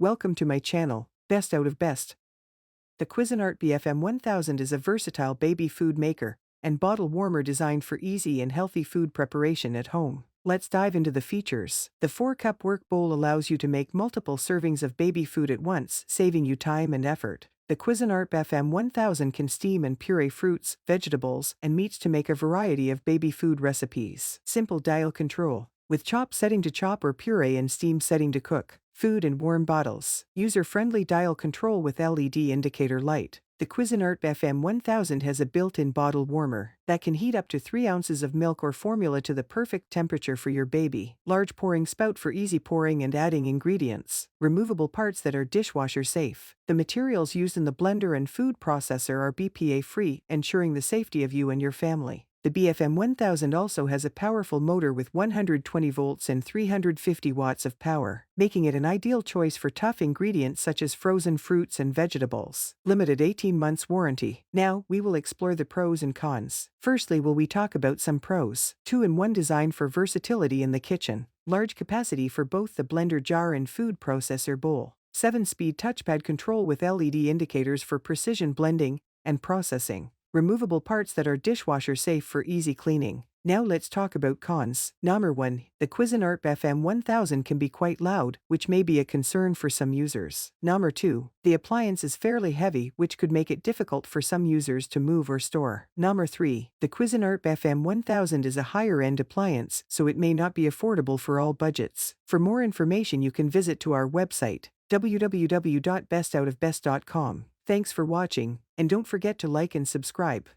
Welcome to my channel, Best Out of Best. The Cuisinart BFM 1000 is a versatile baby food maker and bottle warmer designed for easy and healthy food preparation at home. Let's dive into the features. The 4-cup work bowl allows you to make multiple servings of baby food at once, saving you time and effort. The Cuisinart BFM 1000 can steam and puree fruits, vegetables, and meats to make a variety of baby food recipes. Simple dial control, with chop setting to chop or puree and steam setting to cook. Food and warm bottles. User-friendly dial control with LED indicator light. The Cuisinart BFM 1000 has a built-in bottle warmer that can heat up to 3 ounces of milk or formula to the perfect temperature for your baby. Large pouring spout for easy pouring and adding ingredients. Removable parts that are dishwasher safe. The materials used in the blender and food processor are BPA-free, ensuring the safety of you and your family. The BFM 1000 also has a powerful motor with 120 volts and 350 watts of power, making it an ideal choice for tough ingredients such as frozen fruits and vegetables. Limited 18 months warranty. Now, we will explore the pros and cons. Firstly, we talk about some pros. 2-in-1 design for versatility in the kitchen. Large capacity for both the blender jar and food processor bowl. 7-speed touchpad control with LED indicators for precision blending and processing. Removable parts that are dishwasher safe for easy cleaning. Now let's talk about cons. Number 1. The Cuisinart BFM 1000 can be quite loud, which may be a concern for some users. Number 2. The appliance is fairly heavy, which could make it difficult for some users to move or store. Number 3. The Cuisinart BFM 1000 is a higher-end appliance, so it may not be affordable for all budgets. For more information you can visit to our website, www.bestoutofbest.com. Thanks for watching, and don't forget to like and subscribe.